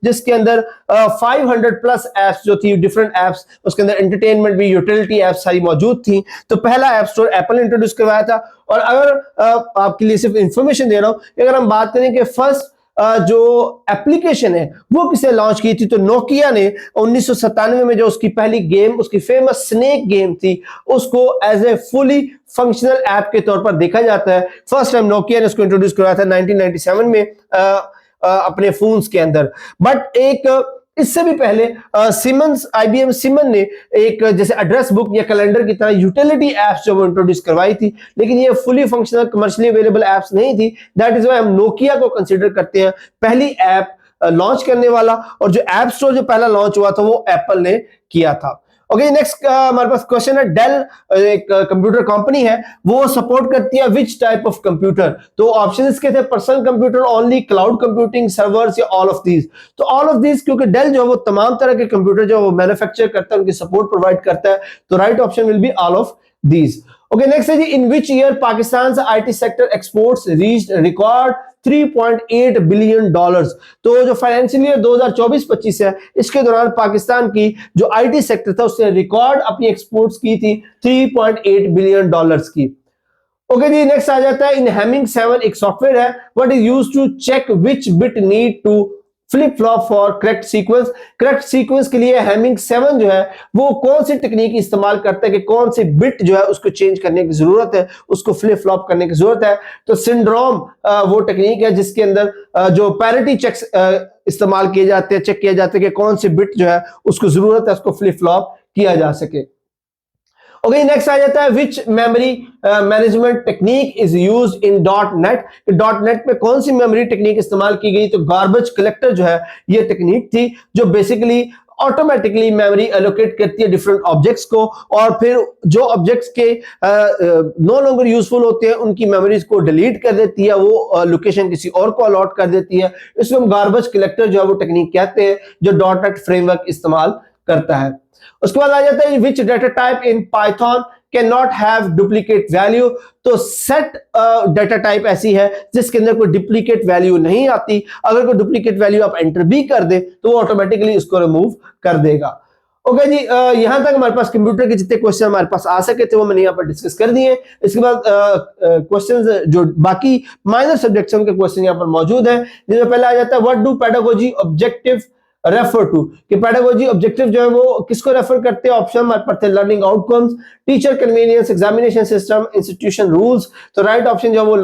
जिसके अंदर 500 plus apps जो थी, डिफरेंट एप्स, उसके अंदर एंटरटेनमेंट भी, यूटिलिटी एप्स सारी मौजूद थी। तो पहला ऐप स्टोर एप्पल ने इंट्रोड्यूस करवाया था। और अगर आपके लिए सिर्फ इंफॉर्मेशन दे रहा हूं, अगर हम बात करें कि फर्स्ट जो एप्लीकेशन है वो किसे लॉन्च की थी, तो नोकिया ने 1997 में जो उसकी पहली गेम, उसकी फेमस स्नेक गेम थी, उसको as a fully functional app के तौर पर देखा जाता है। फर्स्ट टाइम नोकिया ने उसको इंट्रोड्यूस करवाया था 1997 में अपने फोन्स के अंदर। बट एक इससे भी पहले सिमंस, IBM सिमन ने एक जैसे एड्रेस बुक या कैलेंडर की तरह यूटिलिटी एप्स जो वो इंट्रोड्यूस करवाई थी, लेकिन ये fully functional commercially available apps नहीं थी। दैट इज व्हाई हम नोकिया को कंसीडर करते हैं पहली ऐप लॉन्च करने वाला, और जो ऐप स्टोर जो पहला लॉन्च हुआ था वो एप्पल ने किया था। ओके, नेक्स्ट हमारे पास क्वेश्चन है, डेल एक कंप्यूटर कंपनी है, वो सपोर्ट करती है विच टाइप ऑफ कंप्यूटर। तो ऑप्शन इसके थे personal computer, only cloud computing, servers, या ऑल ऑफ दीज। तो ऑल ऑफ दीज, क्योंकि डेल जो है वो तमाम तरह के कंप्यूटर जो वो मैन्युफैक्चर करता है, उनकी सपोर्ट प्रोवाइड करता है, तो right option will be all of these. Okay, next है जी, in which year Pakistan IT sector exports reached record 3.8 billion dollars. तो जो फाइनेंशियल ईयर 2024-25 है, इसके दौरान पाकिस्तान की जो IT सेक्टर था उसने रिकॉर्ड अपनी एक्सपोर्ट्स की थी 3.8 बिलियन डॉलर्स की। ओके जी, नेक्स्ट आ जाता है, इन हैमिंग 7 एक सॉफ्टवेयर है, what is used to check which bit need to flip flop for correct sequence. Correct sequence के लिए हैमिंग 7 जो है वो कौन सी टेक्निक इस्तेमाल करता है कि कौन सी बिट जो है उसको चेंज करने की जरूरत है, उसको फ्लिप फ्लॉप करने की जरूरत है। तो सिंड्रोम वो टेक्निक है जिसके अंदर जो पैरिटी चेक्स इस्तेमाल किए जाते हैं, चेक किया जाता है कि कौन सी बिट जो है उसको जरूरत है, उसको फ्लिप फ्लॉप किया जा सके। ओके, नेक्स्ट आ जाता है, which memory management technique is used in .NET। .NET में कौन सी मेमोरी टेक्निक इस्तेमाल की गई, तो गार्बेज कलेक्टर जो है ये टेक्निक थी, जो बेसिकली ऑटोमेटिकली मेमोरी एलोकेट करती है डिफरेंट ऑब्जेक्ट्स को, और फिर जो ऑब्जेक्ट्स के नो लॉन्गर यूजफुल होते हैं उनकी मेमोरीज को डिलीट कर देती है, वो लोकेशन किसी और को अलॉट कर देती है। इसको हम गार्बेज कलेक्टर जो है वो टेक्निक कहते हैं, जो .NET फ्रेमवर्क इस्तेमाल करता है। उसके बाद आ जाता है, which data type in Python can not have duplicate value. तो सेट डेटा टाइप ऐसी है जिसके अंदर कोई डुप्लीकेट वैल्यू नहीं आती। अगर कोई डुप्लीकेट वैल्यू आप एंटर भी कर दे तो वो ऑटोमेटिकली उसको रिमूव कर देगा। ओके जी, यहां तक हमारे पास कंप्यूटर के जितने क्वेश्चन हमारे पास आ सके थे वो मैंने यहाँ पर डिस्कस कर दिए। इसके बाद क्वेश्चंस जो बाकी माइनर सब्जेक्ट्स हैं उनके क्वेश्चन यहाँ पर मौजूद हैं, जिसमें पहला आ जाता है, what do pedagogy objective refer to. कि पेडागोजी ऑब्जेक्टिव जो है वो किसको रेफर करते हैं। ऑप्शन हमारे पास थे, learning outcomes, teacher convenience, examination system, institution rules. तो राइट ऑप्शन जो है वो